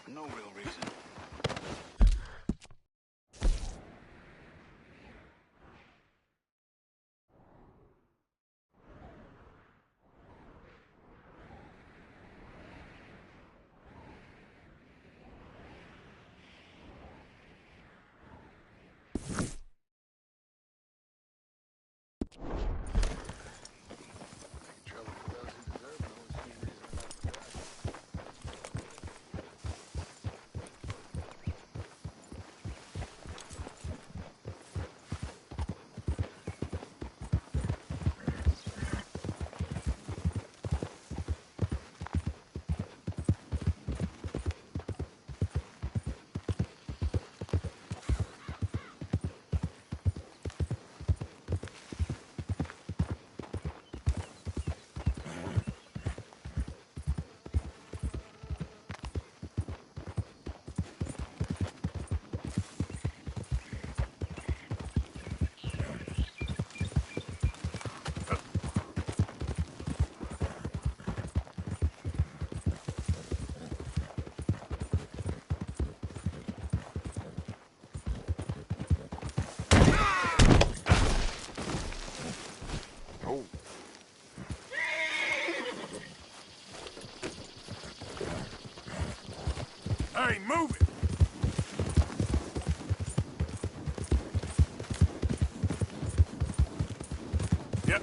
No real reason. Hey, move it! Yep.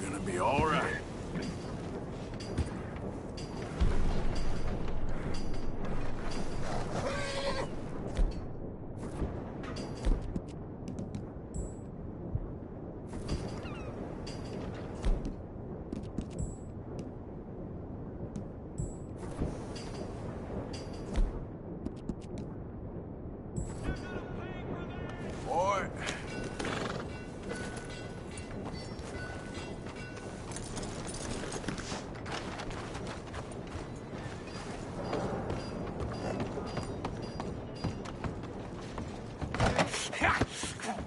You're gonna be all right. Boy.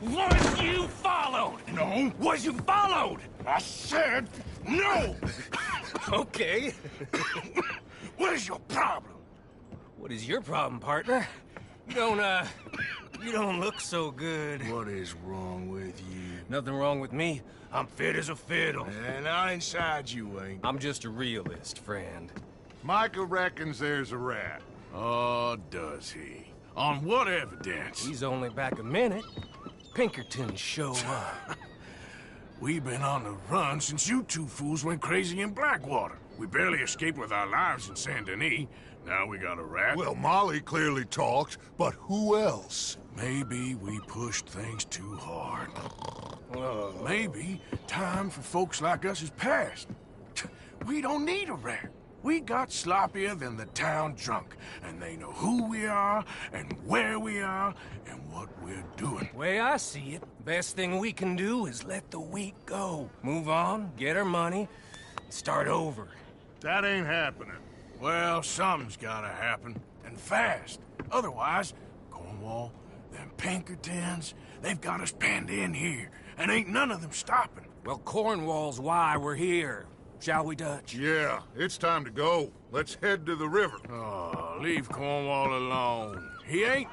Was you followed? No. Was you followed? I said no! Okay. What is your problem? What is your problem, partner? You don't look so good. What is wrong with you? Nothing wrong with me. I'm fit as a fiddle. And I inside you ain't. I'm just a realist, friend. Micah reckons there's a rat. Oh, does he? On what evidence? He's only back a minute. Pinkerton show up. We've been on the run since you two fools went crazy in Blackwater. We barely escaped with our lives in Saint Denis. Now we got a rat. Well, Molly clearly talked, but who else? Maybe we pushed things too hard. Whoa. Maybe time for folks like us is past. We don't need a rat. We got sloppier than the town drunk, and they know who we are, and where we are, and what we're doing. Way I see it, best thing we can do is let the week go. Move on, get our money, start over. That ain't happening. Well, something's gotta happen, and fast. Otherwise, Cornwall, them Pinkertons, they've got us penned in here, and ain't none of them stopping. Well, Cornwall's why we're here. Shall we, Dutch? Yeah, it's time to go. Let's head to the river. Oh, leave Cornwall alone. He ain't...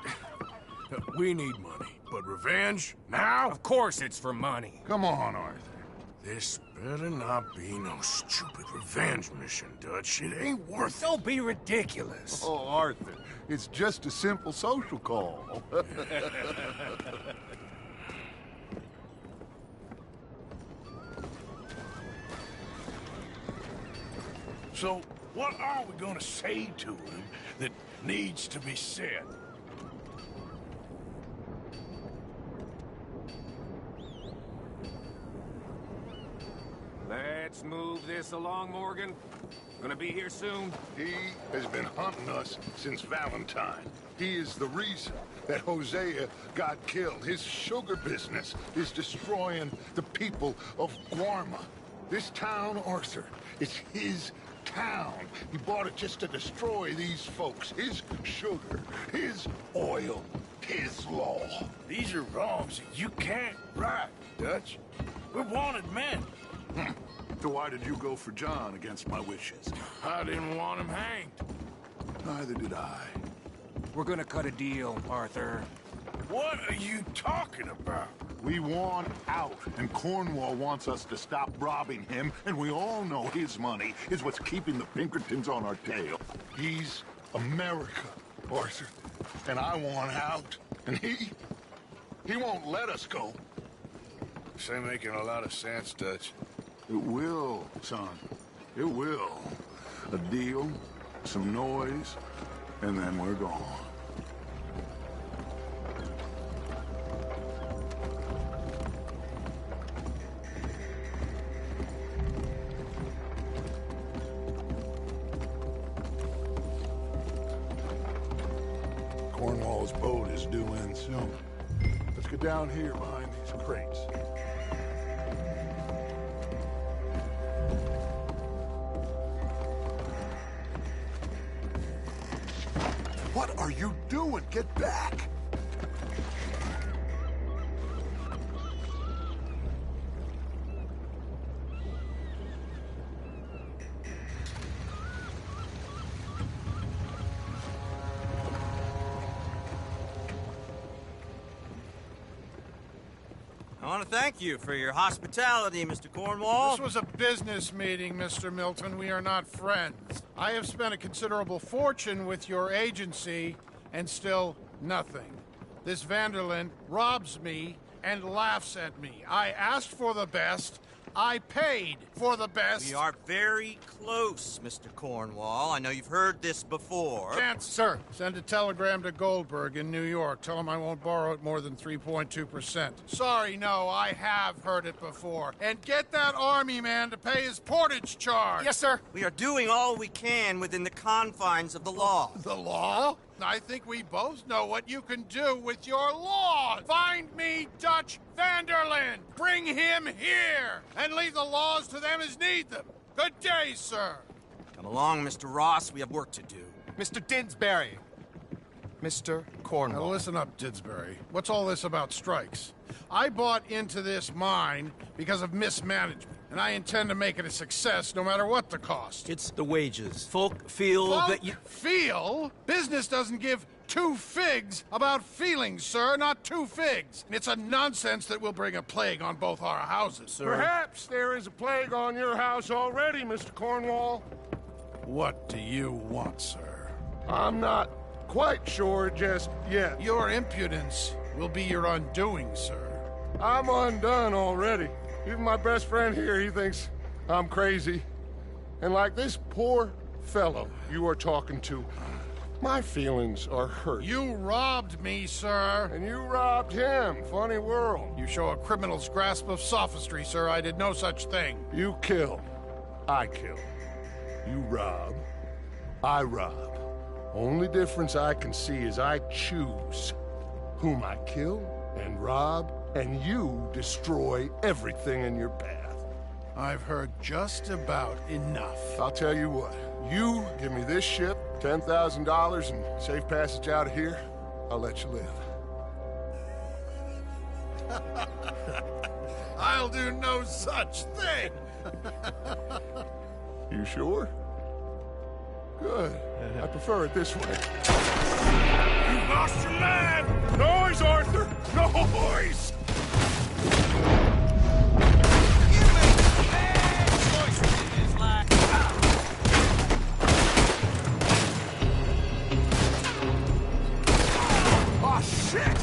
We need money, but revenge? Now? Of course it's for money. Come on, Arthur. This better not be no stupid revenge mission, Dutch. It ain't worth it. Don't be ridiculous. Oh, Arthur, it's just a simple social call. So, what are we gonna say to him that needs to be said? Let's move this along, Morgan. Gonna be here soon. He has been hunting us since Valentine. He is the reason that Hosea got killed. His sugar business is destroying the people of Guarma. This town, Arthur, it's his town. He bought it just to destroy these folks. His sugar, his oil, his law. These are wrongs that you can't right, Dutch. We're wanted men. So why did you go for John against my wishes? I didn't want him hanged. Neither did I. We're gonna cut a deal, Arthur. What are you talking about? We want out, and Cornwall wants us to stop robbing him, and we all know his money is what's keeping the Pinkertons on our tail. He's America, Arthur, and I want out, and he won't let us go. This ain't making a lot of sense, Dutch. It will, son. It will. A deal, some noise, and then we're gone. Cornwall's boat is due in soon. Let's get down here behind these crates. What are you doing? Get back! I want to thank you for your hospitality, Mr. Cornwall. This was a business meeting, Mr. Milton. We are not friends. I have spent a considerable fortune with your agency, and still nothing. This Vanderlyn robs me and laughs at me. I asked for the best. I paid for the best. We are very close, Mr. Cornwall. I know you've heard this before. Can't, sir. Send a telegram to Goldberg in New York. Tell him I won't borrow it more than 3.2%. Sorry, no, I have heard it before. And get that army man to pay his portage charge. Yes, sir. We are doing all we can within the confines of the law. The law? I think we both know what you can do with your law. Find me Dutch Vanderlyn. Bring him here. And leave the laws to them as need them. Good day, sir. Come along, Mr. Ross. We have work to do. Mr. Didsbury. Mr. Now Cornwall. listen up, Didsbury. What's all this about strikes? I bought into this mine because of mismanagement, and I intend to make it a success no matter what the cost. It's the wages. Folk feel that you... Feel? Business doesn't give two figs about feelings, sir, not two figs. It's a nonsense that will bring a plague on both our houses, sir. Perhaps there is a plague on your house already, Mr. Cornwall. What do you want, sir? I'm not quite sure just yet. Your impudence will be your undoing, sir. I'm undone already. Even my best friend here, he thinks I'm crazy. And like this poor fellow you are talking to, my feelings are hurt. You robbed me, sir. And you robbed him. Funny world. You show a criminal's grasp of sophistry, sir. I did no such thing. You kill. I kill. You rob. I rob. Only difference I can see is I choose whom I kill and rob, and you destroy everything in your path. I've heard just about enough. I'll tell you what. You give me this ship, $10,000, and safe passage out of here, I'll let you live. I'll do no such thing. You sure? Good. I prefer it this way. You lost your man! Noise, Arthur! Noise! You make bad choices in this life. Oh, shit!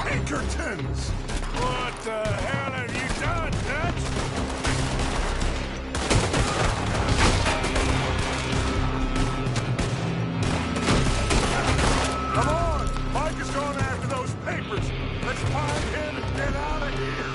Pinkertons! What the hell have you done, Dutch? Come on! Mike is going after those papers! Let's find him and get out of here!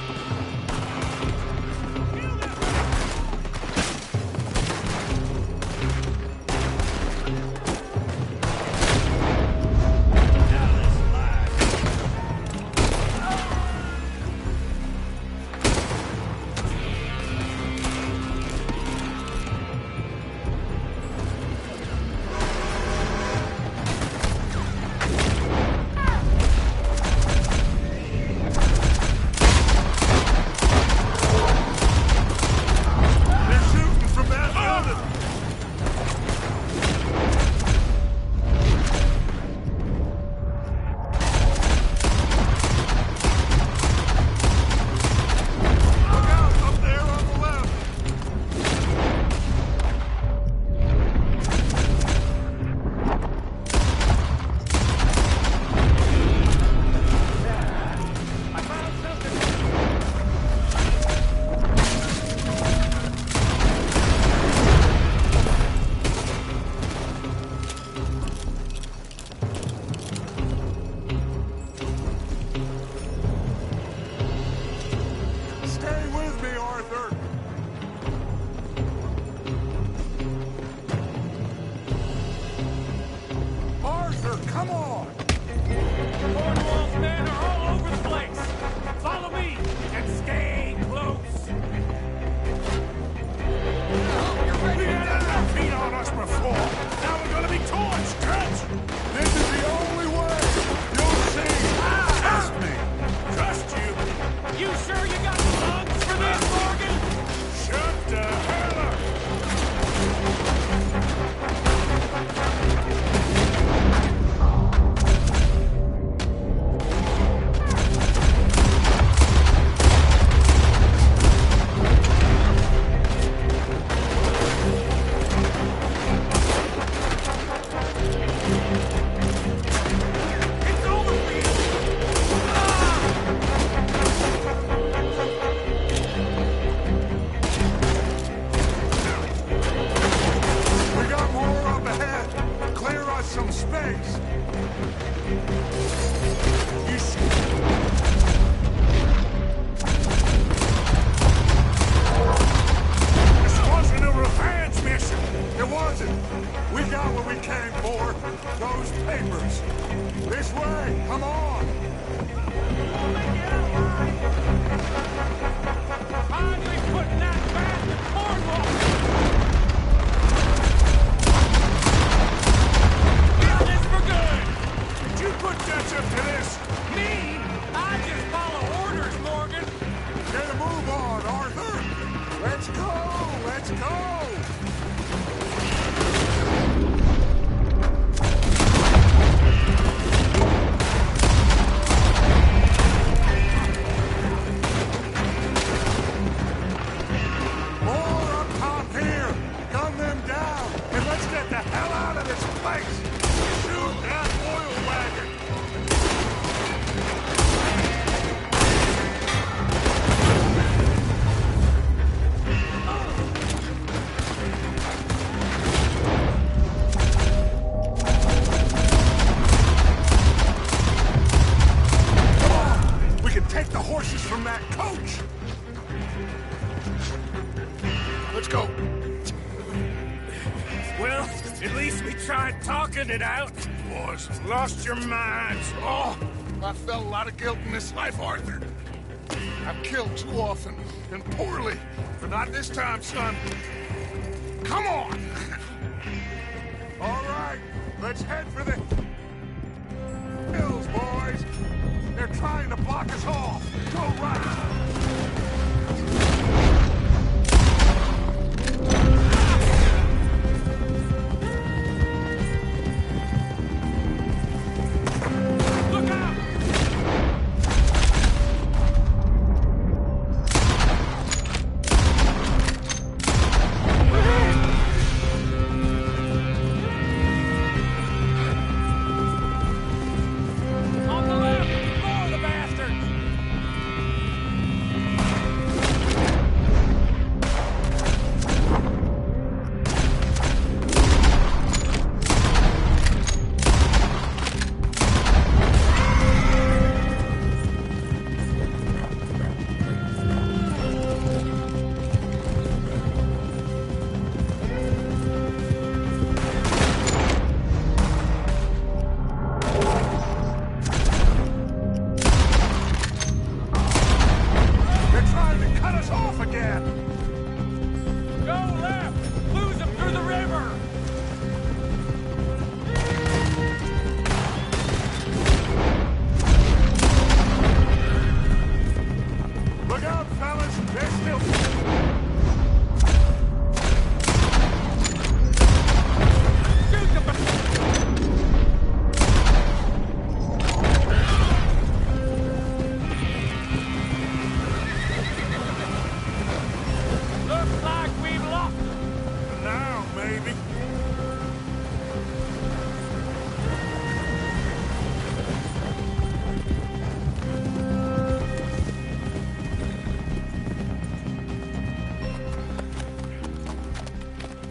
It out. Boys, lost your minds. Oh, I felt a lot of guilt in this life, Arthur. I've killed too often and poorly, but not this time, son. Come on! All right, let's head for the hills, boys. They're trying to block us off. Go right.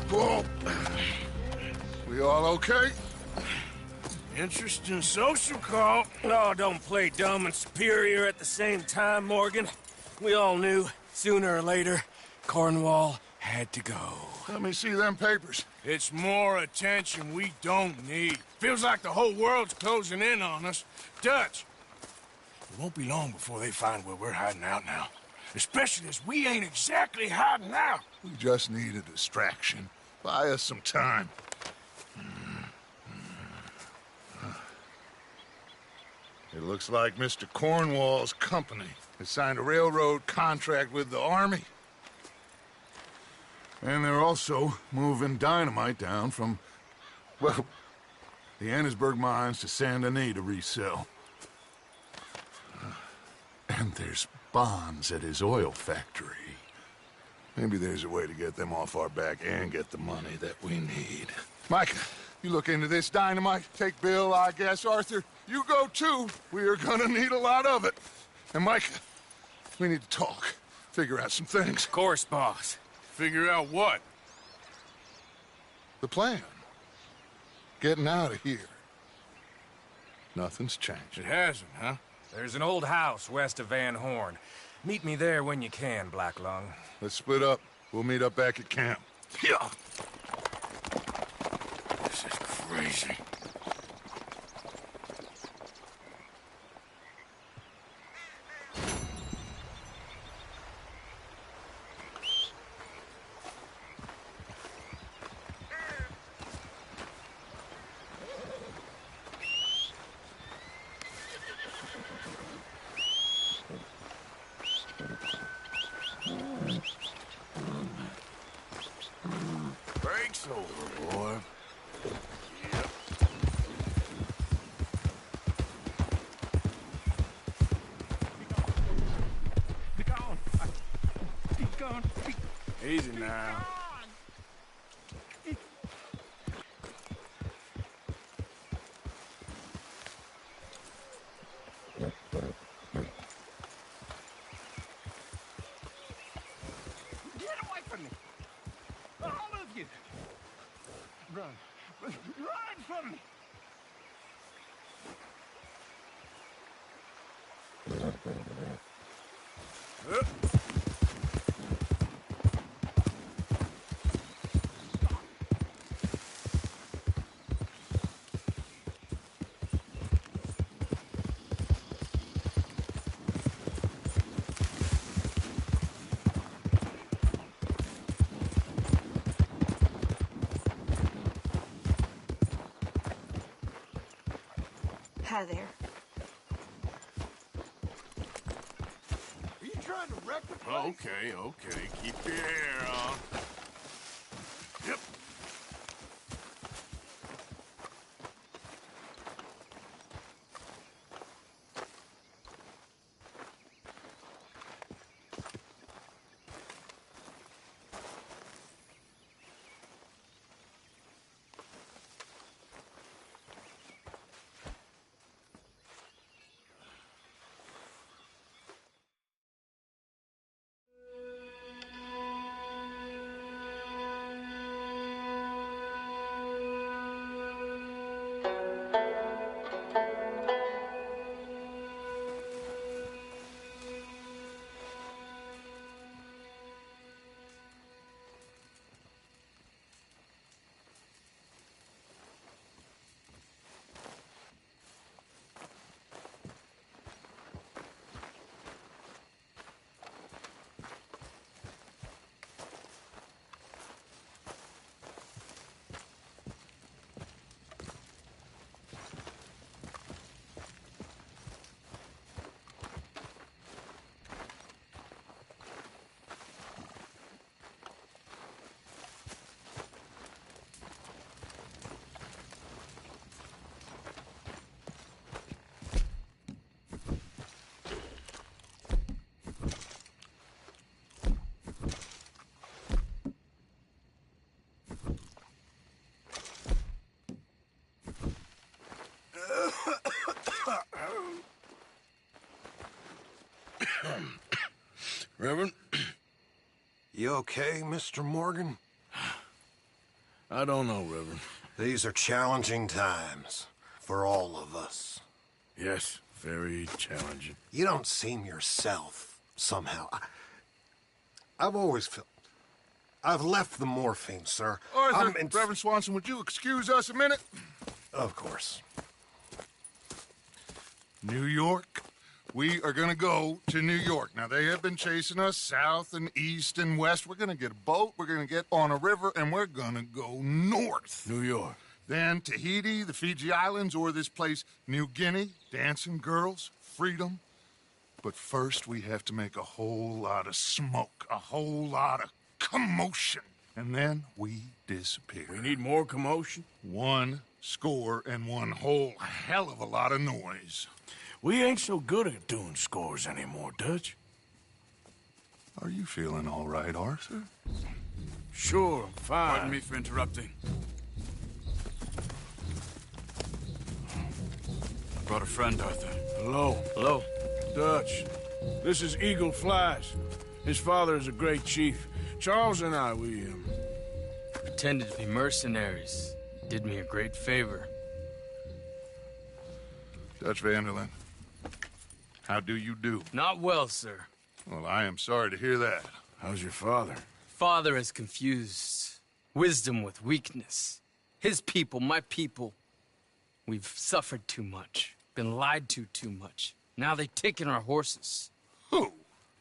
Paul. We all okay? Interesting social call. Oh, don't play dumb and superior at the same time, Morgan. We all knew, sooner or later, Cornwall had to go. Let me see them papers. It's more attention we don't need. Feels like the whole world's closing in on us. Dutch, it won't be long before they find where we're hiding out now. Especially as we ain't exactly hiding out. We just need a distraction. Buy us some time. It looks like Mr. Cornwall's company has signed a railroad contract with the Army. And they're also moving dynamite down from, well, the Annesburg mines to Saint Denis to resell. And there's bonds at his oil factory. Maybe there's a way to get them off our back and get the money that we need. Micah, you look into this dynamite. Take Bill, I guess. Arthur, you go too. We are gonna need a lot of it. And Micah, we need to talk. Figure out some things. Of course, boss. Figure out what? The plan. Getting out of here. Nothing's changed. It hasn't, huh? There's an old house west of Van Horn. Meet me there when you can, Black Lung. Let's split up. We'll meet up back at camp. Yeah. This is crazy. Brakes over, boy. Yep. Be gone. Be gone. Easy now. Get away from me. All of you. Run. Run from me. Hi there. Are you trying to wreck the place? Okay, okay. Keep your hair on. Yep. Reverend? You okay, Mr. Morgan? I don't know, Reverend. These are challenging times for all of us. Yes, very challenging. You don't seem yourself, somehow. I've always felt... I've left the morphine, sir. Arthur, Reverend Swanson, would you excuse us a minute? Of course. New York. We are gonna go to New York. Now, they have been chasing us south and east and west. We're gonna get a boat, we're gonna get on a river, and we're gonna go north. New York. Then Tahiti, the Fiji Islands, or this place, New Guinea, dancing girls, freedom. But first, we have to make a whole lot of smoke, a whole lot of commotion. And then we disappear. We need more commotion? 1 score and 1 whole hell of a lot of noise. We ain't so good at doing scores anymore, Dutch. Are you feeling all right, Arthur? Sure, I'm fine. Pardon me for interrupting. I brought a friend, Arthur. Hello. Hello. Dutch. This is Eagle Flies. His father is a great chief. Charles and I, we Pretended to be mercenaries. Did me a great favor. Dutch Vanderlyn, how do you do? Not well, sir. Well, I am sorry to hear that. How's your father? Father has confused wisdom with weakness. His people, my people. We've suffered too much. Been lied to too much. Now they've taken our horses. Who?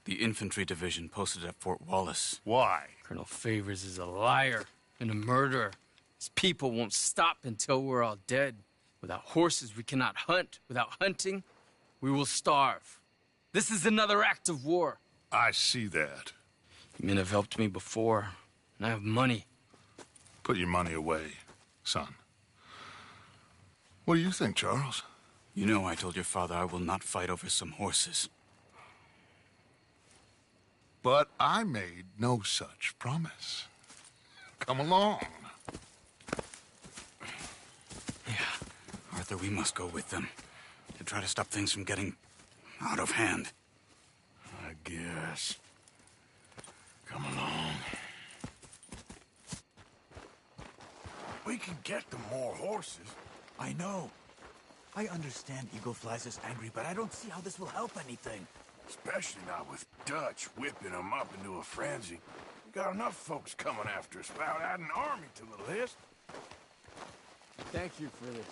The infantry division posted at Fort Wallace. Why? Colonel Favors is a liar and a murderer. His people won't stop until we're all dead. Without horses, we cannot hunt. Without hunting, we will starve. This is another act of war. I see that. Men have helped me before, and I have money. Put your money away, son. What do you think, Charles? You know I told your father I will not fight over some horses. But I made no such promise. Come along. Arthur, we must go with them to try to stop things from getting out of hand. I guess. Come along. We can get them more horses. I know. I understand Eagle Flies is angry, but I don't see how this will help anything. Especially not with Dutch whipping them up into a frenzy. We got enough folks coming after us without adding an army to the list. Thank you for this.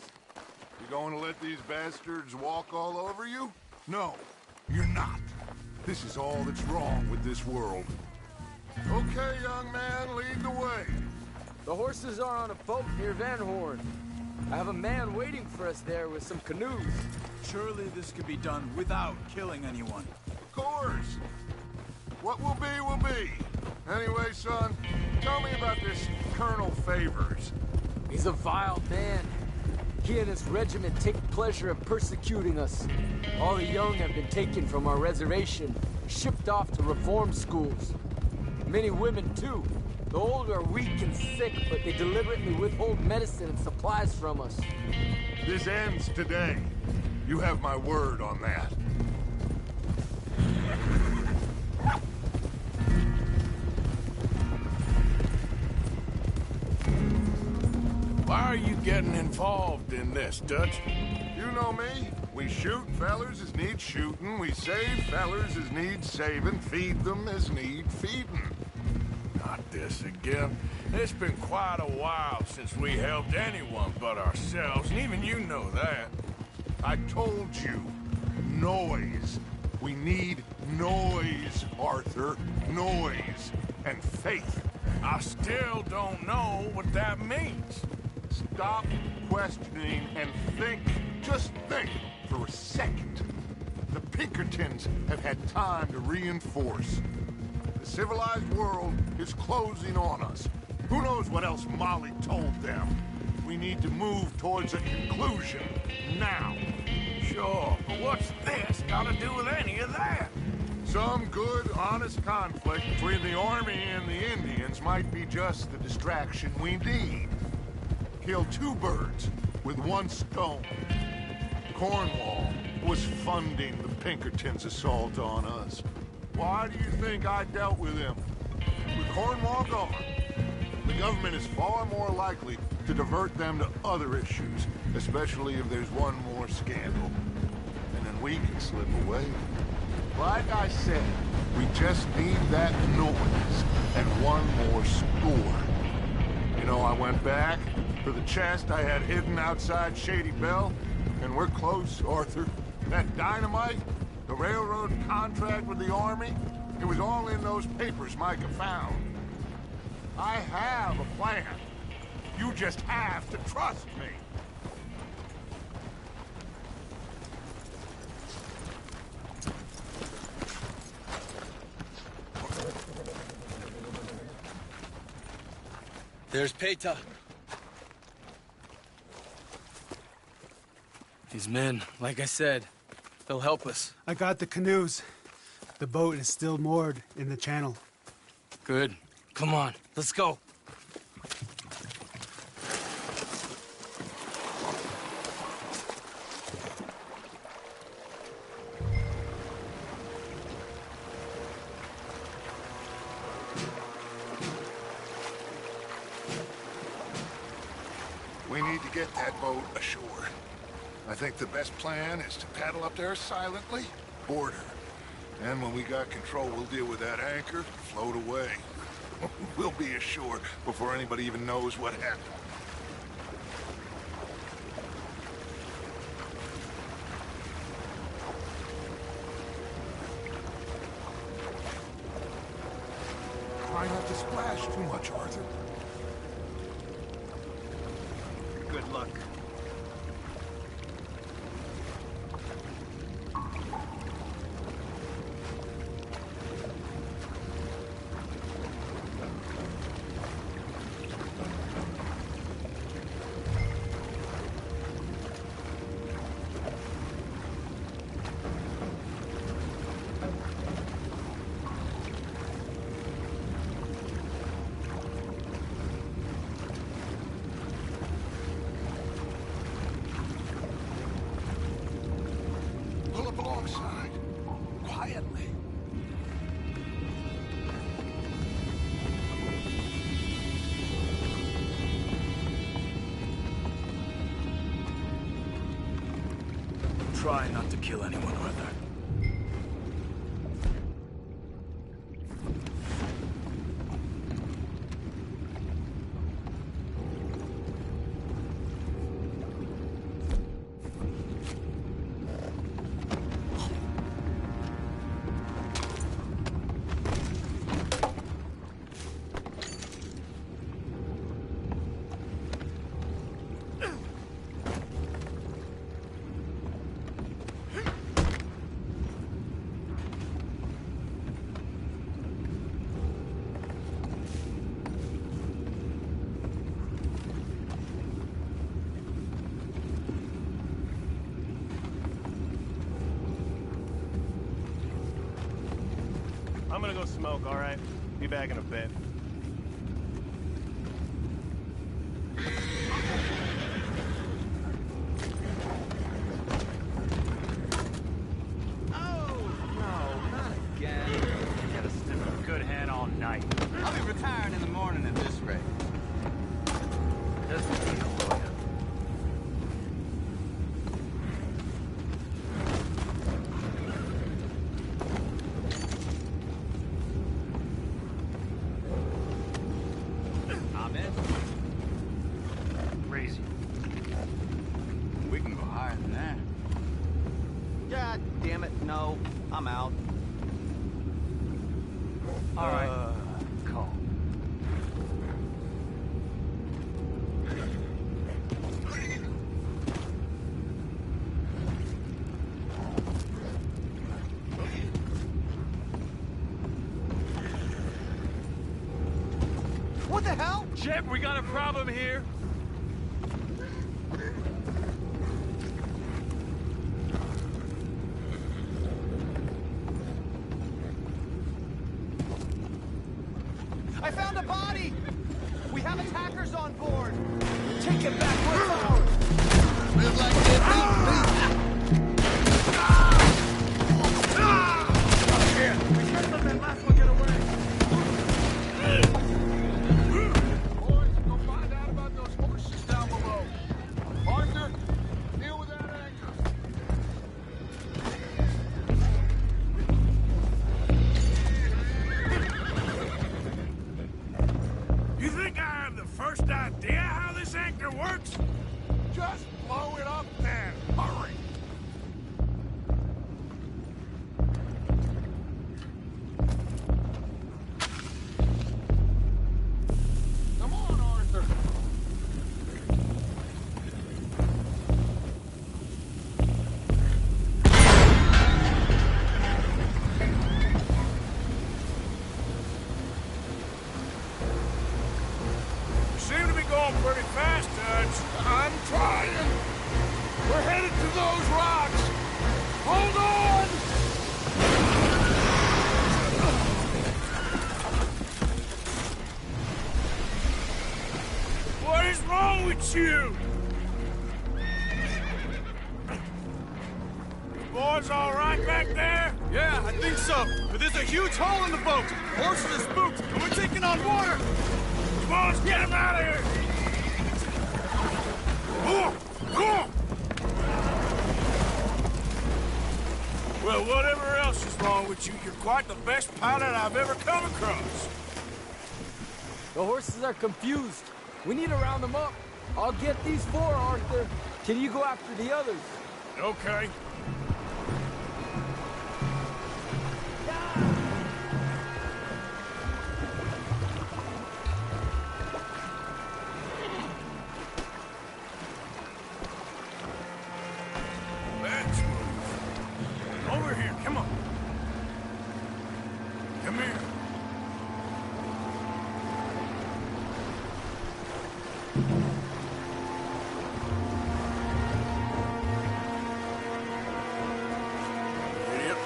You going to let these bastards walk all over you? No, you're not. This is all that's wrong with this world. Okay, young man, lead the way. The horses are on a boat near Van Horn. I have a man waiting for us there with some canoes. Surely this could be done without killing anyone. Of course. What will be, will be. Anyway, son, tell me about this Colonel Favors. He's a vile man. He and his regiment take pleasure in persecuting us. All the young have been taken from our reservation, shipped off to reform schools. Many women, too. The old are weak and sick, but they deliberately withhold medicine and supplies from us. This ends today. You have my word on that. Why are you getting involved in this, Dutch? You know me. We shoot fellers as need shooting. We save fellers as need saving. Feed them as need feeding. Not this again. It's been quite a while since we helped anyone but ourselves, and even you know that. I told you. Noise. We need noise, Arthur. Noise. And faith. I still don't know what that means. Stop questioning and think. Just think for a second. The Pinkertons have had time to reinforce. The civilized world is closing on us. Who knows what else Molly told them? We need to move towards a conclusion now. Sure, but what's this got to do with any of that? Some good, honest conflict between the army and the Indians might be just the distraction we need. Kill two birds with one stone. Cornwall was funding the Pinkertons' assault on us. Why do you think I dealt with him? With Cornwall gone, the government is far more likely to divert them to other issues, especially if there's one more scandal. And then we can slip away. Like I said, we just need that noise and one more score. You know, I went back for the chest I had hidden outside Shady Belle, and we're close, Arthur. That dynamite, the railroad contract with the army, it was all in those papers Micah found. I have a plan. You just have to trust me. There's Peta. These men, like I said, they'll help us. I got the canoes. The boat is still moored in the channel. Good. Come on, let's go. We need to get that boat ashore. I think the best plan is to paddle up there silently, board her. And when we got control, we'll deal with that anchor, float away. We'll be ashore before anybody even knows what happened. Try not to splash too much, Arthur. Good luck. Pull up alongside. Quietly. Try not to kill anyone, Arthur. I'm gonna go smoke, all right? Be back in a bit. Oh, no, not again. You gotta stick with a good hand all night. I'll be retiring in the morning at this rate. Just being a lawyer. Crazy. We can go higher than that. God damn it, no. I'm out. All right. Call. What the hell? Jeb, we got a problem here. I found a body! We have attackers on board! Take it back, we're ours! Live like We can't let that last one get away! first idea how this anchor works? Just blow it up then. Hurry. Come on, Arthur. You seem to be going pretty fast, Dutch. I'm trying. We're headed to those rocks. Hold on! What is wrong with you? The boys all right back there? Yeah, I think so. But there's a huge hole in the boat. Horses are spooked, and we're taking on water. Come on, let's get them out of here! Well, whatever else is wrong with you, you're quite the best pilot I've ever come across. The horses are confused. We need to round them up. I'll get these four, Arthur. Can you go after the others? Okay. Let's move. Over here, come on. Come here. Yep.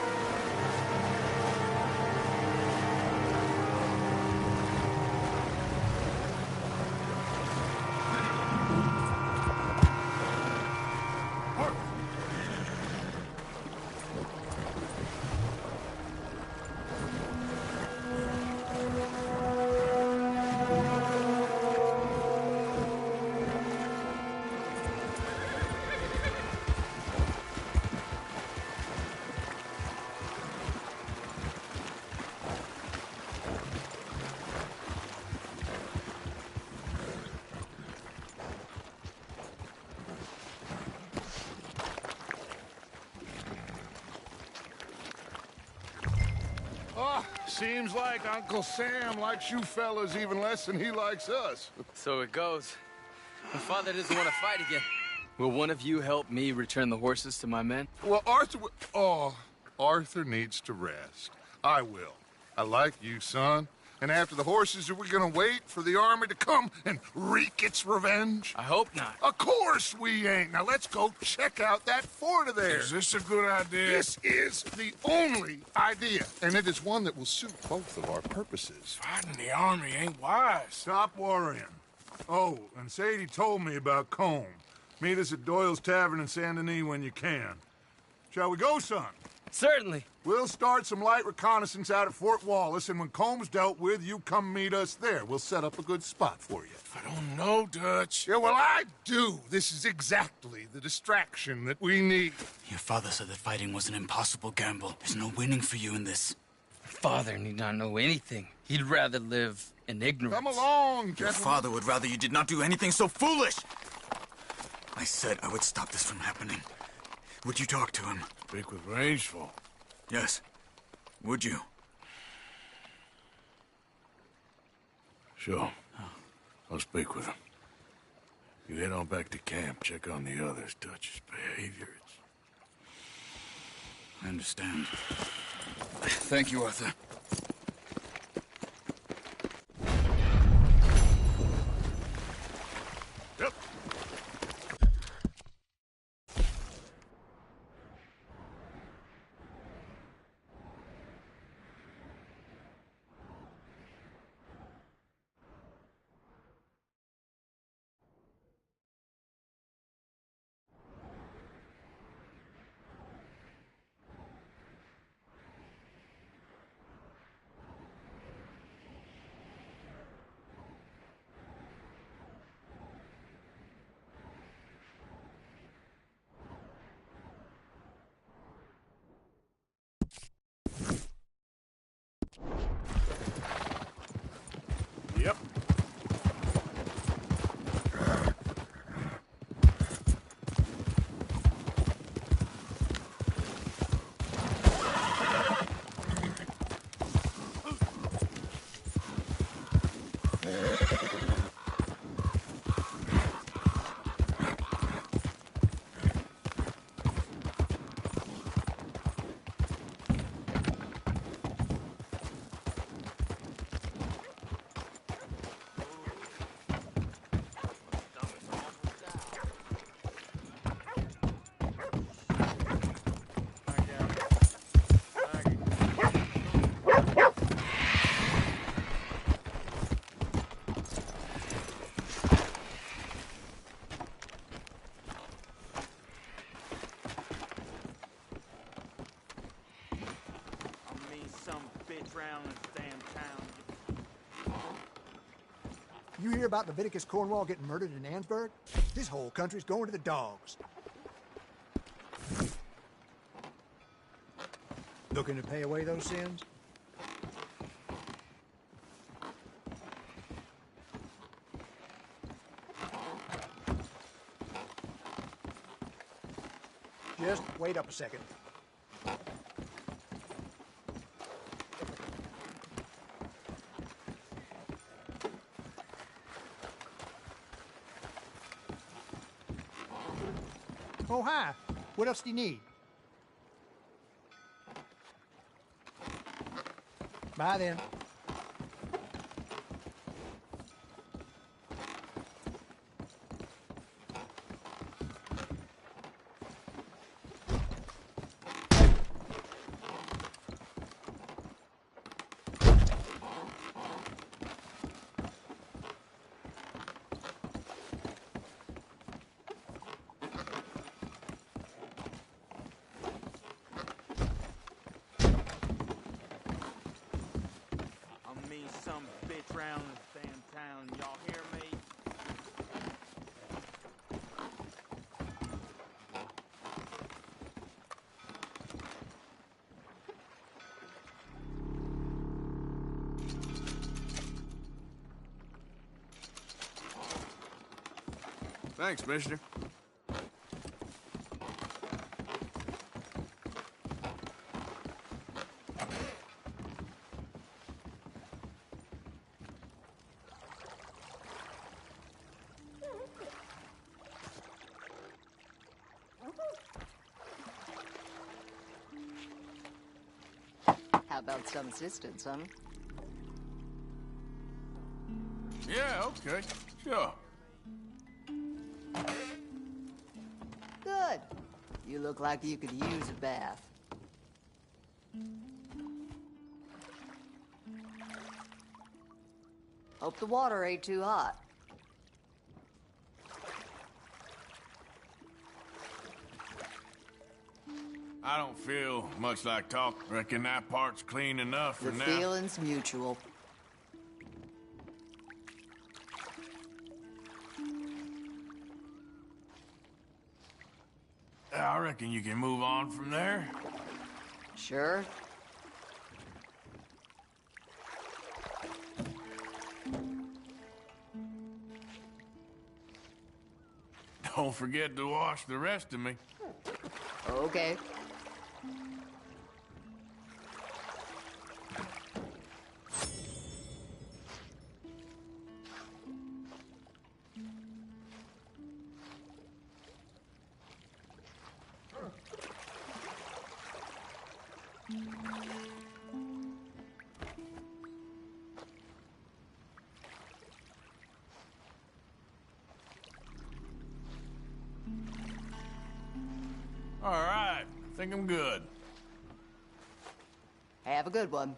Seems like Uncle Sam likes you fellas even less than he likes us. So it goes. My father doesn't want to fight again. Will one of you help me return the horses to my men? Well, Arthur needs to rest. I will. I like you, son. And after the horses, are we gonna wait for the army to come and wreak its revenge? I hope not. Of course we ain't. Now let's go check out that fort of theirs. Is this a good idea? This is the only idea, and it is one that will suit both of our purposes. Fighting the army ain't wise. Stop worrying. Oh, and Sadie told me about Combe. Meet us at Doyle's Tavern in Saint Denis when you can. Shall we go, son? Certainly. We'll start some light reconnaissance out at Fort Wallace, and when Comb's dealt with, you come meet us there. We'll set up a good spot for you. I don't know, Dutch. Yeah, well, I do. This is exactly the distraction that we need. Your father said that fighting was an impossible gamble. There's no winning for you in this. Father need not know anything. He'd rather live in ignorance. Come along, Your gentlemen. father would rather you did not do anything so foolish. I said I would stop this from happening. Would you talk to him? Speak with Rangeful. Yes. Would you? Sure. I'll speak with him. You head on back to camp, check on the others, Dutch's behavior. I understand. Thank you, Arthur. Yep. You hear about Leviticus Cornwall getting murdered in Annesburg? This whole country's going to the dogs. Looking to pay away those sins? Just wait up a second. Oh, hi. What else do you need? Bye, then. Some bitch round this damn town, y'all hear me? Thanks, mister. How about some assistance, huh? Yeah, okay. Sure. Good. You look like you could use a bath. Hope the water ain't too hot. I don't feel much like talk. Reckon that part's clean enough for The now. feeling's mutual. I reckon you can move on from there. Sure. Don't forget to wash the rest of me. Okay. All right, I think I'm good. Have a good one.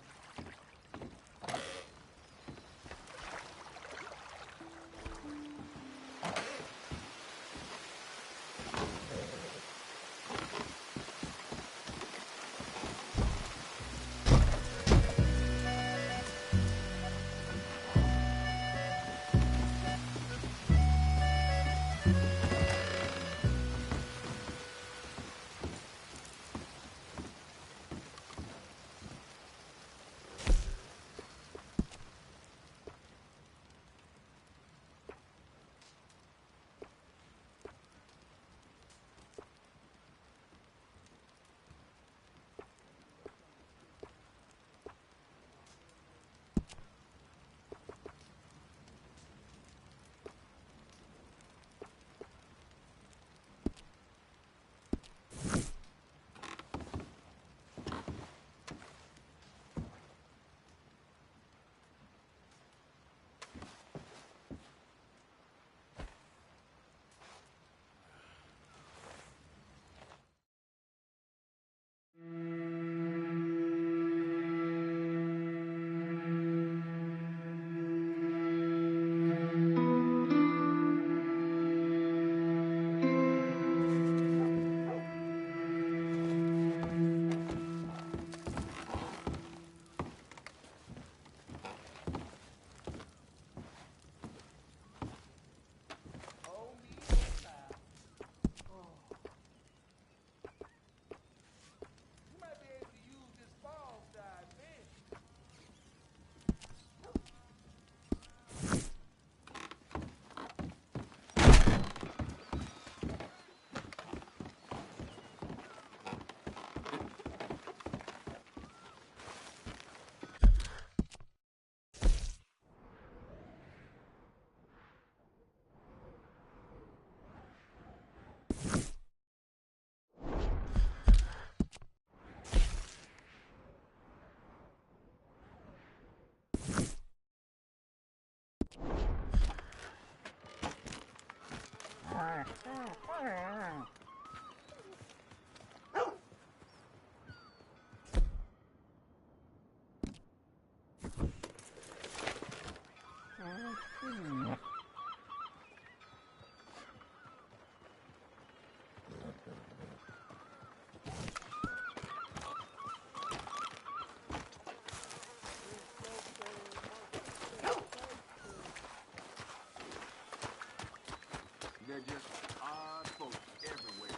They're just odd folks everywhere.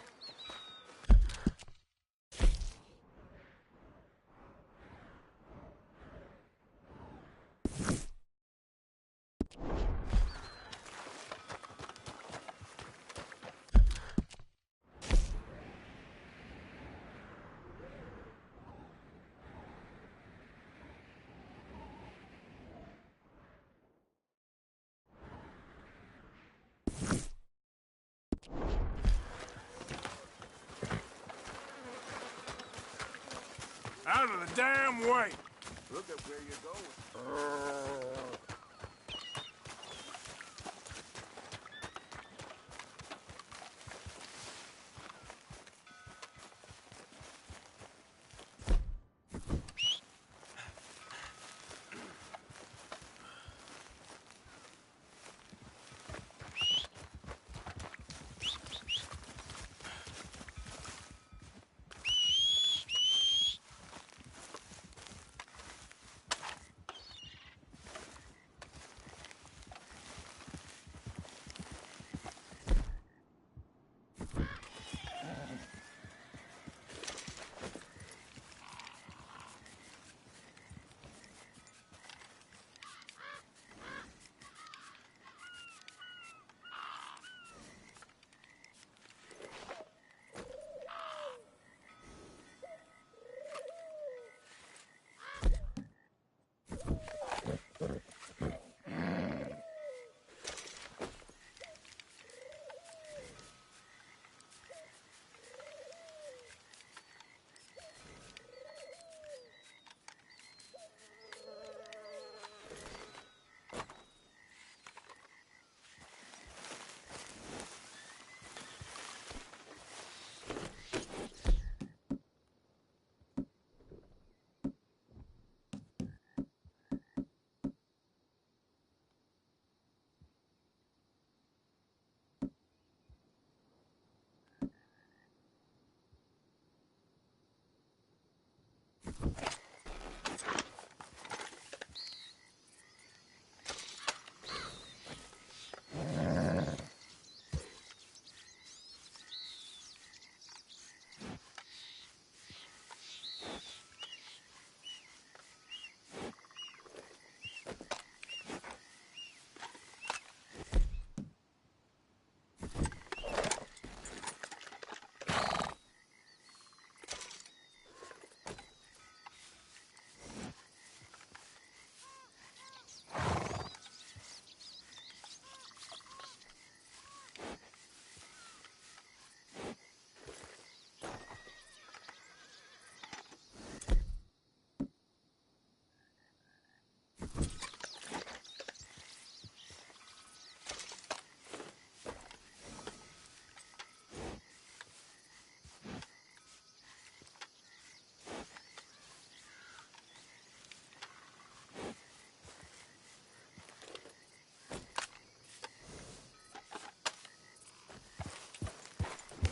Out of the damn way! Look at where you're going.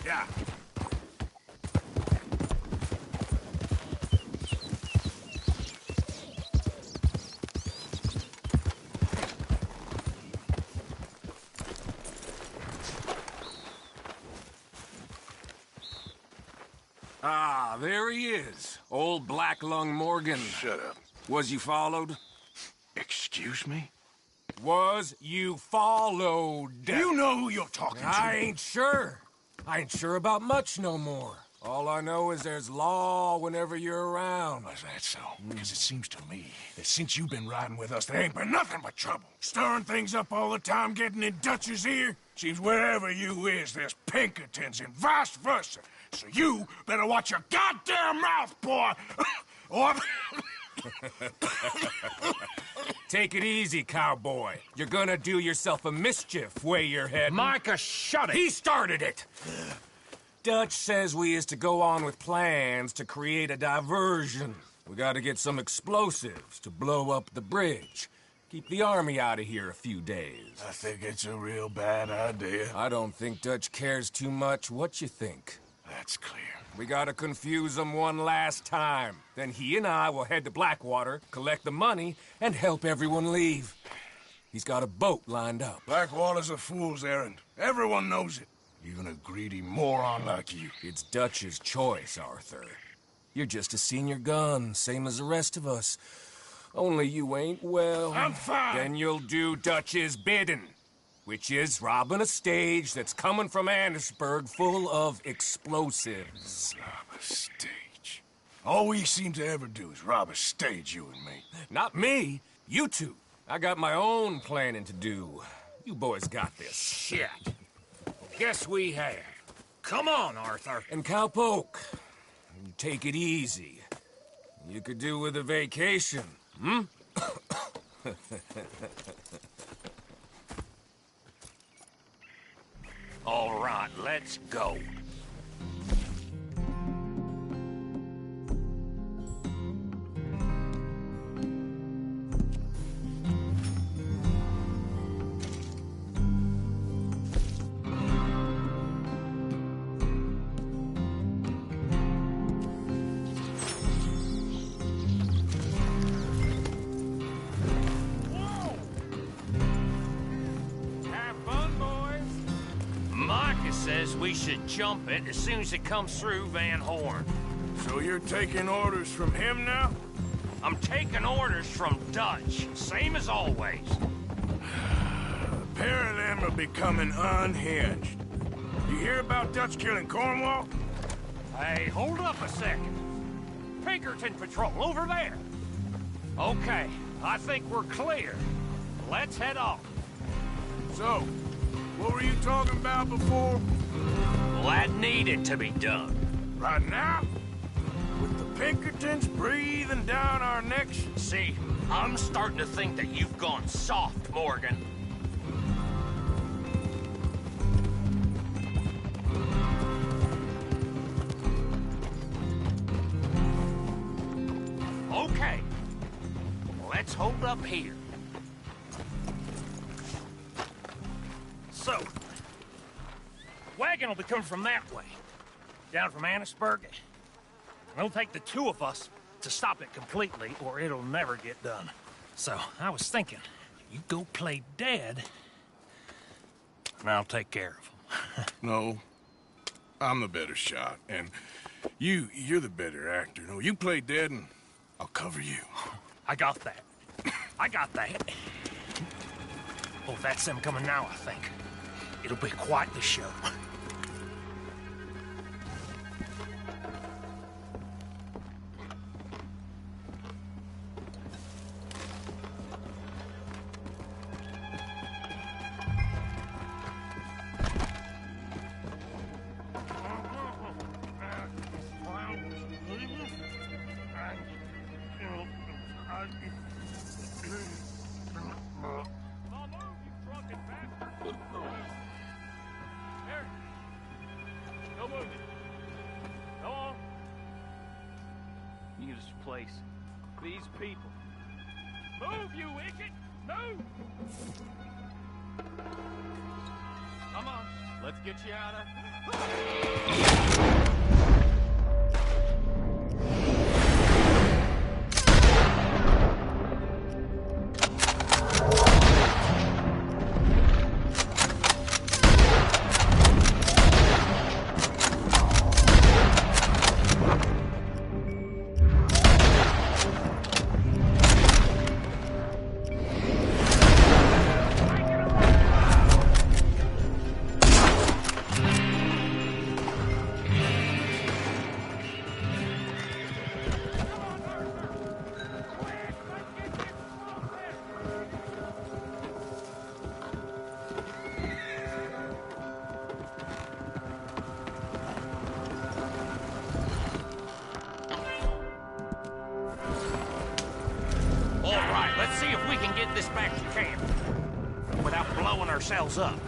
Yeah. Ah, there he is. Old Black Lung Morgan. Shut up. Was you followed? Excuse me? Was you followed? You know who you're talking to. I ain't sure. I ain't sure about much no more. All I know is there's law whenever you're around. Is that so? Because it seems to me that since you've been riding with us, there ain't been nothing but trouble. Stirring things up all the time, getting in Dutch's ear. Seems wherever you is, there's Pinkertons and vice versa. So you better watch your goddamn mouth, boy! or Take it easy, cowboy. You're gonna do yourself a mischief where you're heading. Micah, shut it! He started it! Dutch says we is to go on with plans to create a diversion. We gotta get some explosives to blow up the bridge. Keep the army out of here a few days. I think it's a real bad idea. I don't think Dutch cares too much what you think. That's clear. We gotta confuse him one last time. Then he and I will head to Blackwater, collect the money, and help everyone leave. He's got a boat lined up. Blackwater's a fool's errand. Everyone knows it. Even a greedy moron like you. It's Dutch's choice, Arthur. You're just a senior gun, same as the rest of us. Only you ain't well. I'm fine. Then you'll do Dutch's bidding, which is robbing a stage that's coming from Annisburg full of explosives. Rob a stage. All we seem to ever do is rob a stage, you and me. Not me. You two. I got my own planning to do. You boys got this. Shit. Guess we have. Come on, Arthur. And Cowpoke, take it easy. You could do with a vacation, hmm? All right, let's go. Says we should jump it as soon as it comes through Van Horn. So you're taking orders from him now? I'm taking orders from Dutch, same as always. A pair of them are becoming unhinged. You hear about Dutch killing Cornwall? Hey, hold up a second. Pinkerton Patrol, over there. Okay, I think we're clear. Let's head off. So, what were you talking about before? Well, that needed to be done. Right now? With the Pinkertons breathing down our necks? See, I'm starting to think that you've gone soft, Morgan. Okay, let's hold up here. So, wagon will be coming from that way, down from Annisburg. It'll take the two of us to stop it completely, or it'll never get done. So, I was thinking, you go play dead, and I'll take care of him. No, I'm the better shot, and you're the better actor. No, you play dead, and I'll cover you. I got that. I got that. Oh, that's them coming now, I think. It'll be quite the show. Place. These people. Move, you idiot! Move! Come on, let's get you out of... Let's see if we can get this back to camp without blowing ourselves up.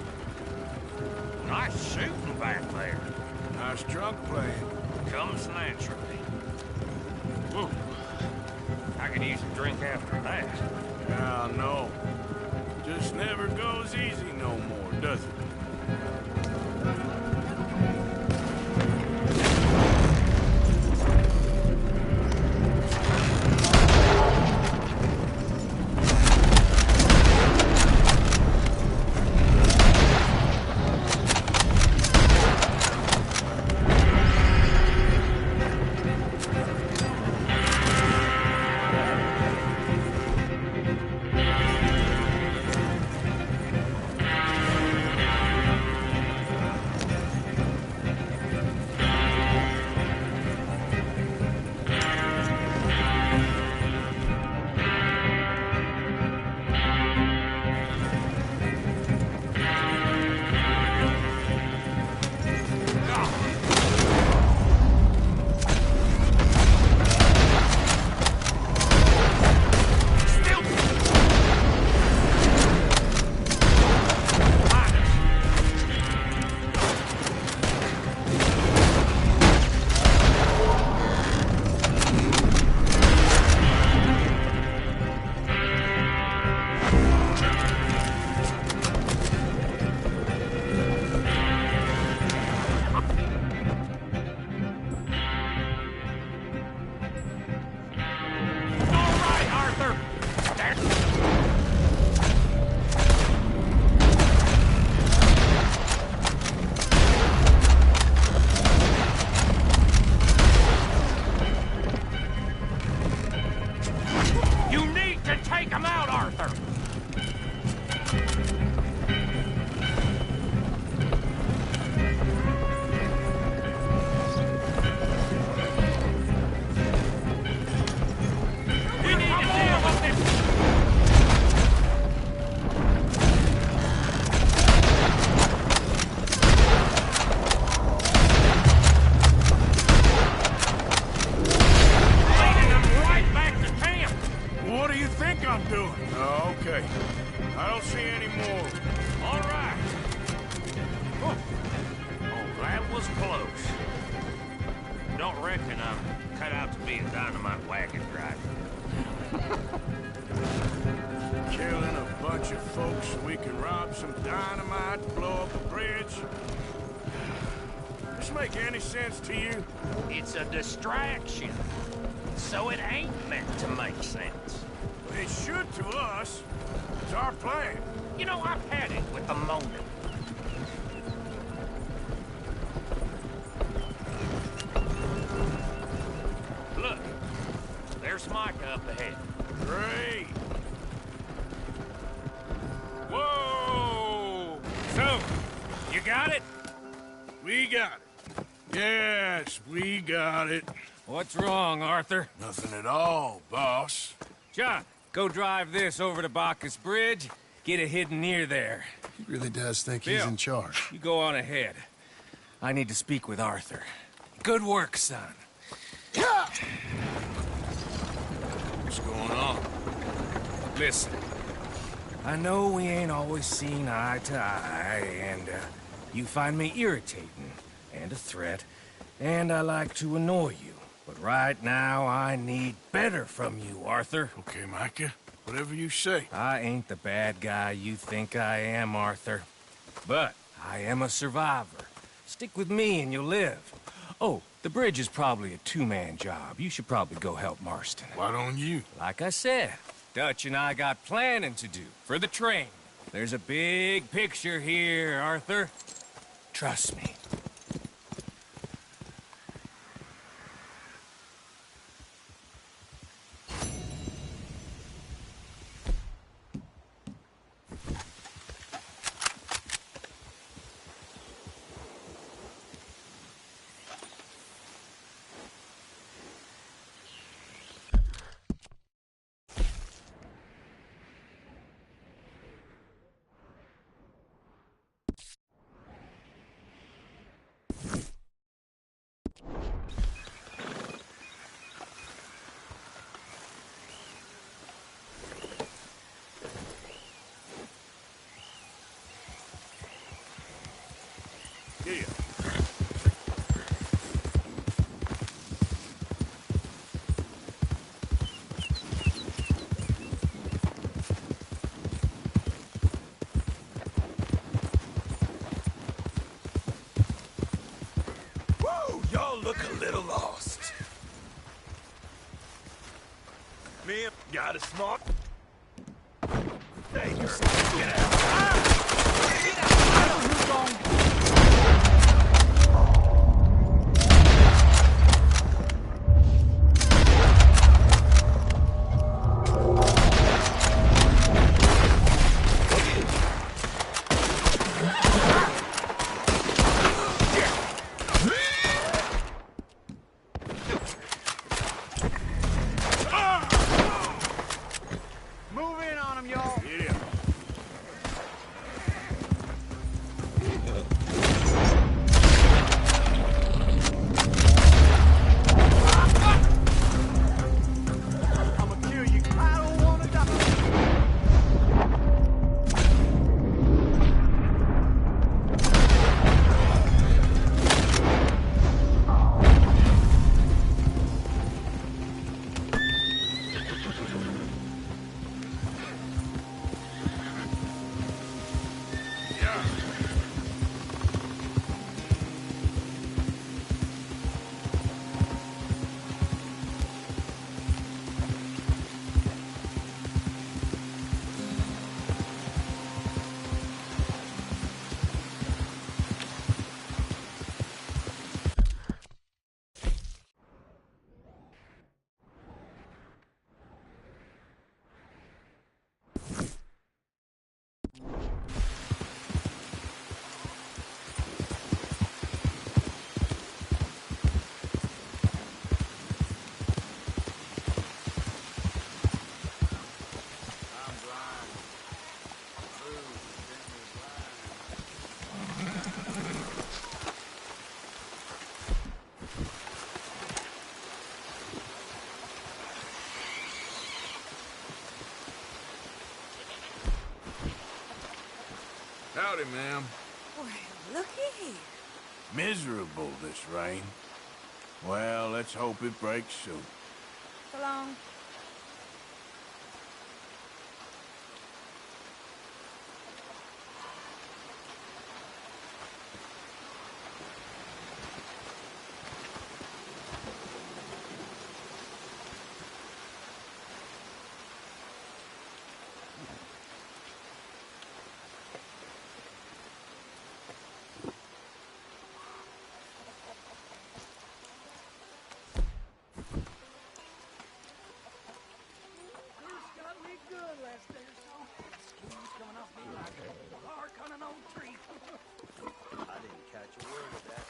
Nice shooting back there. Nice drunk playing. Comes naturally. Whew. I could use a drink after that. Yeah, no. Just never goes easy no more, does it? To you? It's a distraction, so it ain't meant to make sense. It should to us. It's our plan. You know, I've had it with the moment. Look, there's Micah up ahead. Great. Whoa! So, you got it? We got it. Yes, we got it. What's wrong, Arthur? Nothing at all, boss. John, go drive this over to Bacchus Bridge. Get it hidden near there. He really does think Bill, he's in charge. You go on ahead. I need to speak with Arthur. Good work, son. What's going on? Listen, I know we ain't always seen eye to eye, and you find me irritating and a threat, and I like to annoy you. But right now, I need better from you, Arthur. Okay, Micah. Whatever you say. I ain't the bad guy you think I am, Arthur. But I am a survivor. Stick with me and you'll live. Oh, the bridge is probably a two-man job. You should probably go help Marston. Why don't you? Like I said, Dutch and I got planning to do for the train. There's a big picture here, Arthur. Trust me. Here. Whoa, y'all look a little lost. Me got a smart. There you go. Get out. Move in on him, y'all. Yeah. I'ma kill you. I don't wanna die. Howdy, ma'am. Well, looky here. Miserable, this rain. Well, let's hope it breaks soon. So long. I didn't catch a word of that.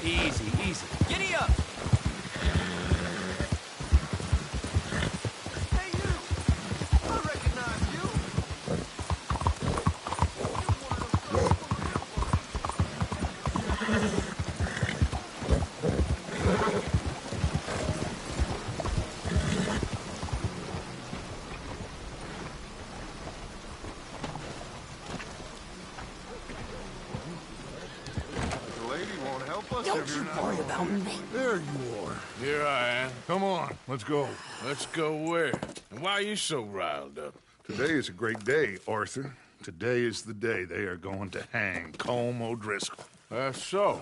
Easy, easy. Giddy up! Hey, you! I recognize you! Don't you worry about me. There you are. Here I am. Come on, let's go. Let's go where? And why are you so riled up? Today is a great day, Arthur. Today is the day they are going to hang Colm O'Driscoll. That's so.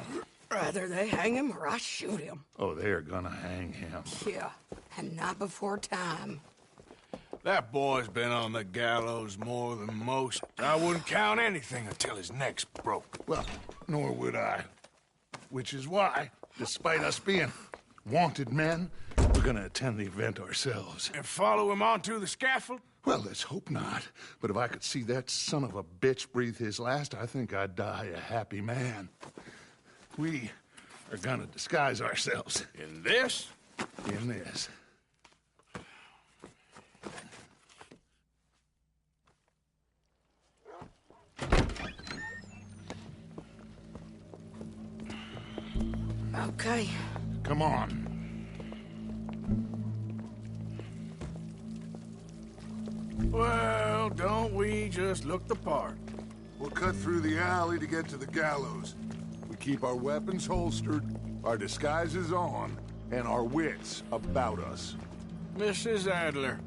Rather they hang him or I shoot him. Oh, they are gonna hang him. Yeah, and not before time. That boy's been on the gallows more than most. I wouldn't count anything until his neck's broke. Well, nor would I. Which is why, despite us being wanted men, we're gonna attend the event ourselves. And follow him onto the scaffold? Well, let's hope not. But if I could see that son of a bitch breathe his last, I think I'd die a happy man. We are gonna disguise ourselves. In this? In this. Okay. Come on. Well, don't we just look the part? We'll cut through the alley to get to the gallows. We keep our weapons holstered, our disguises on, and our wits about us. Mrs. Adler,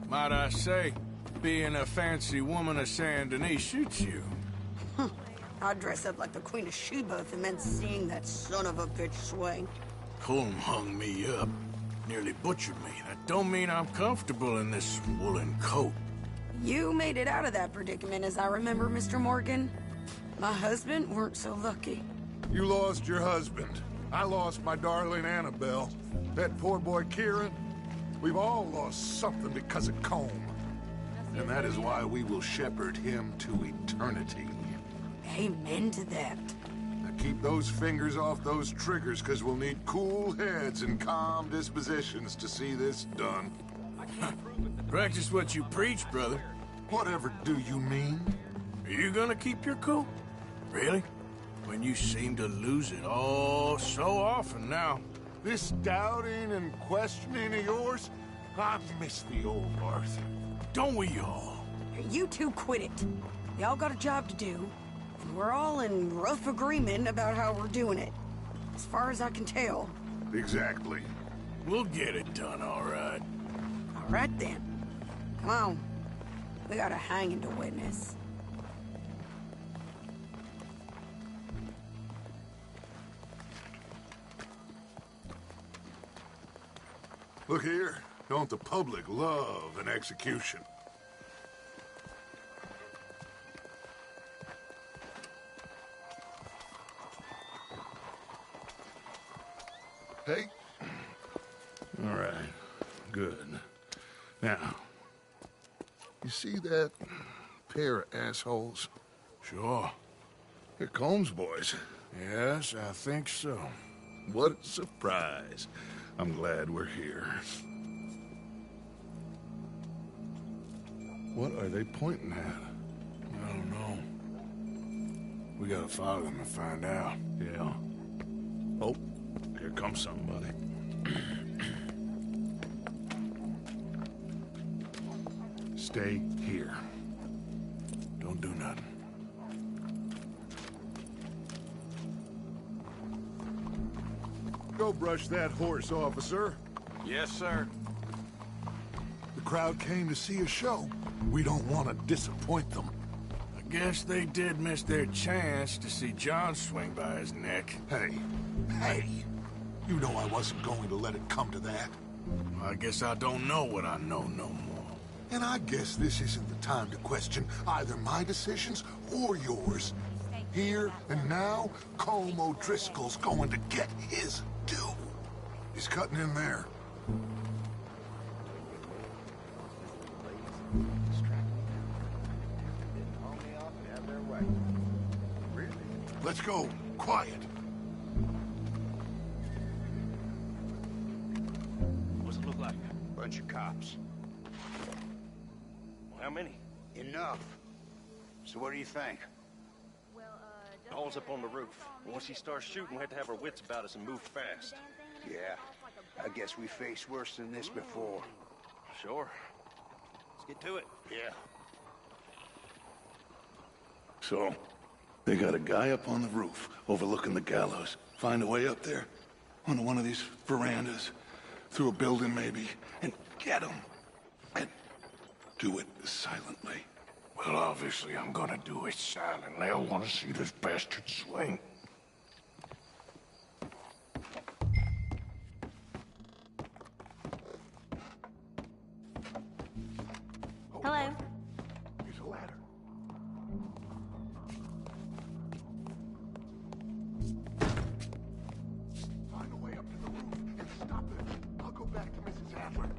might I say, being a fancy woman of Saint Denis shoots you. I'd dress up like the Queen of Sheba and then seeing that son of a bitch swing. Colm hung me up, nearly butchered me. That don't mean I'm comfortable in this woolen coat. You made it out of that predicament, as I remember, Mr. Morgan. My husband weren't so lucky. You lost your husband. I lost my darling Annabelle. That poor boy Kieran. We've all lost something because of Colm. And that is why we will shepherd him to eternity. Amen to that. Now keep those fingers off those triggers, because we'll need cool heads and calm dispositions to see this done. Practice what you preach, brother. Whatever do you mean? Are you gonna keep your cool? Really? When you seem to lose it all so often now. This doubting and questioning of yours, I miss the old Arthur. Don't we all? You two quit it. Y'all got a job to do, and we're all in rough agreement about how we're doing it. As far as I can tell. Exactly. We'll get it done, all right. All right, then. Come on. We got a hanging to witness. Look here. Don't the public love an execution? Hey. All right. Good. Now, you see that pair of assholes? Sure. They're Colm's boys. Yes, I think so. What a surprise. I'm glad we're here. What are they pointing at? I don't know. We gotta follow them and find out. Yeah. Oh, here comes somebody. Stay here. Don't do nothing. Go brush that horse, officer. Yes, sir. The crowd came to see a show. We don't want to disappoint them. I guess they did miss their chance to see John swing by his neck. Hey, you know I wasn't going to let it come to that. I guess I don't know what I know no more. And I guess this isn't the time to question either my decisions or yours. Here and now, Colm O'Driscoll's going to get his due. He's cutting in there. Let's go. Quiet. bunch of cops. How many? Enough. So what do you think? The hole's up on the roof. Once he starts shooting, we have to have our wits about us and move fast. Yeah. I guess we faced worse than this before. Sure. Let's get to it. Yeah. So, they got a guy up on the roof overlooking the gallows. Find a way up there, onto one of these verandas, through a building maybe, and get him. And do it silently. Well, obviously I'm gonna do it silently. I want to see this bastard swing. Hello. Here's a ladder. Find a way up to the roof and stop it. I'll go back to Mrs. Adler.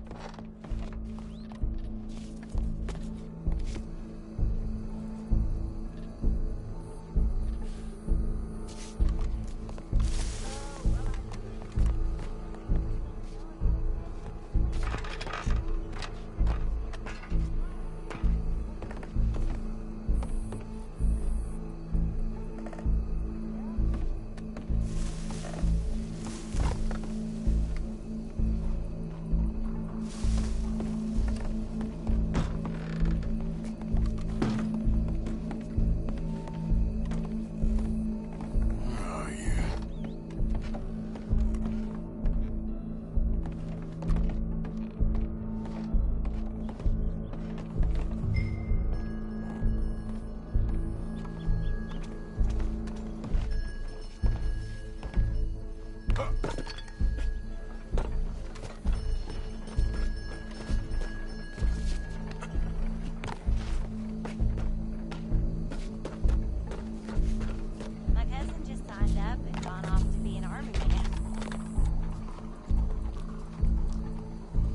My cousin just signed up and gone off to be an army man.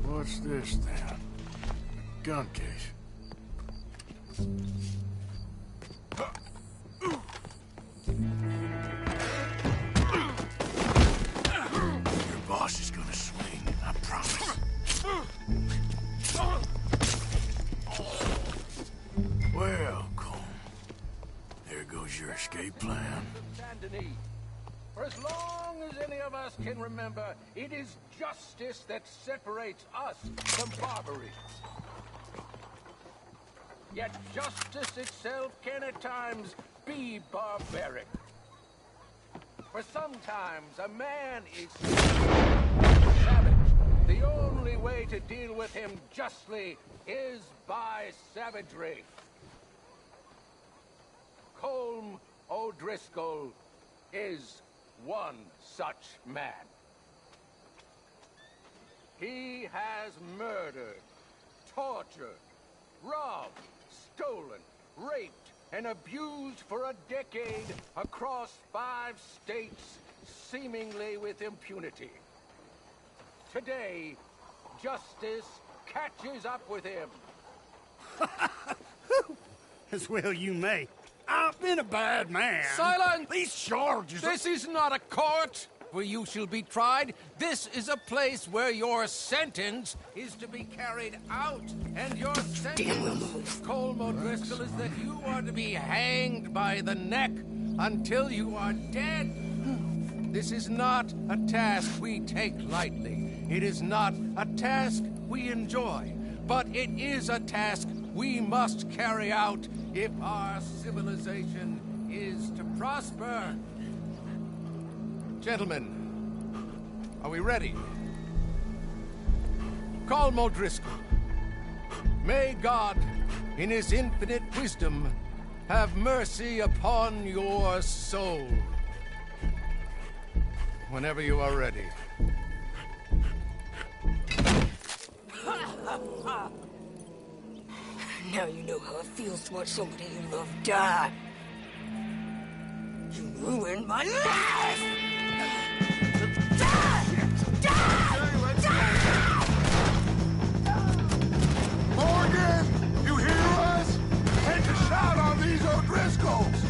What's this then? Gun case. Your boss is gonna swing, I promise. Well, Cole, there goes your escape plan. Saint-Denis. For as long as any of us can remember, it is justice that separates us from barbarism. Yet justice itself can at times be barbaric. For sometimes a man is savage. The only way to deal with him justly is by savagery. Colm O'Driscoll is one such man. He has murdered, tortured, robbed, stolen, raped, and abused for a decade across 5 states, seemingly with impunity. Today, justice catches up with him. As well you may. I've been a bad man. Silence! These charges... This is not a court where you shall be tried. This is a place where your sentence is to be carried out. And your sentence, Colm O'Driscoll, is that you are to be hanged by the neck until you are dead. This is not a task we take lightly. It is not a task we enjoy. But it is a task we must carry out if our civilization is to prosper. Gentlemen, are we ready? Colm O'Driscoll, may God, in his infinite wisdom, have mercy upon your soul. Whenever you are ready. Now you know how it feels to watch somebody you love die. You ruined my life! Morgan! You hear us? Take a shot on these O'Driscolls!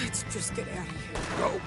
Let's just get out of here. Go.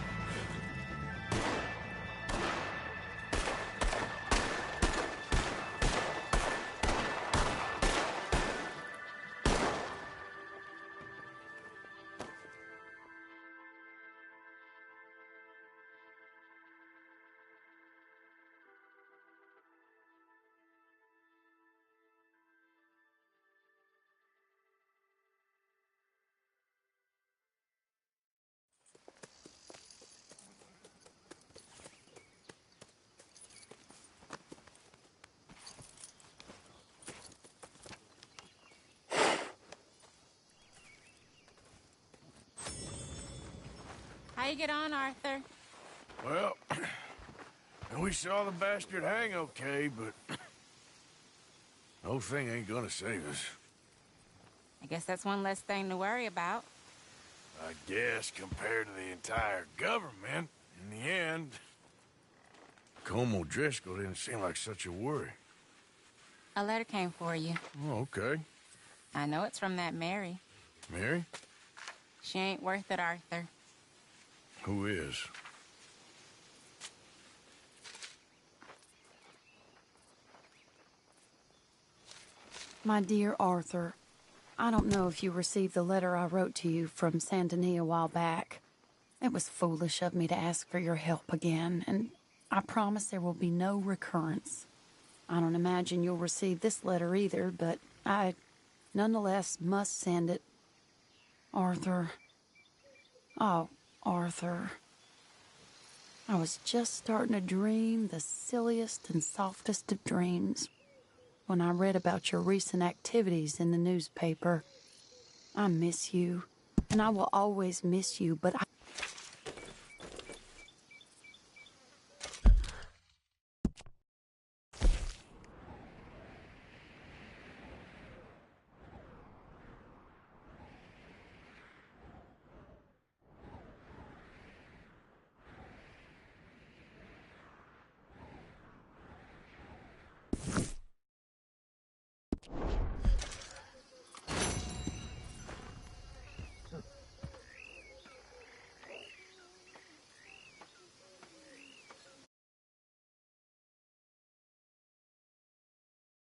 How you get on, Arthur? Well, we saw the bastard hang okay, but the whole thing ain't gonna save us. I guess that's one less thing to worry about. I guess compared to the entire government, in the end, Colm O'Driscoll didn't seem like such a worry. A letter came for you. Oh, okay. I know it's from that Mary. Mary? She ain't worth it, Arthur. Who is? My dear Arthur, I don't know if you received the letter I wrote to you from Saint Denis a while back. It was foolish of me to ask for your help again, and I promise there will be no recurrence. I don't imagine you'll receive this letter either, but I nonetheless must send it. Arthur. Oh, Arthur. I was just starting to dream the silliest and softest of dreams when I read about your recent activities in the newspaper. I miss you, and I will always miss you, but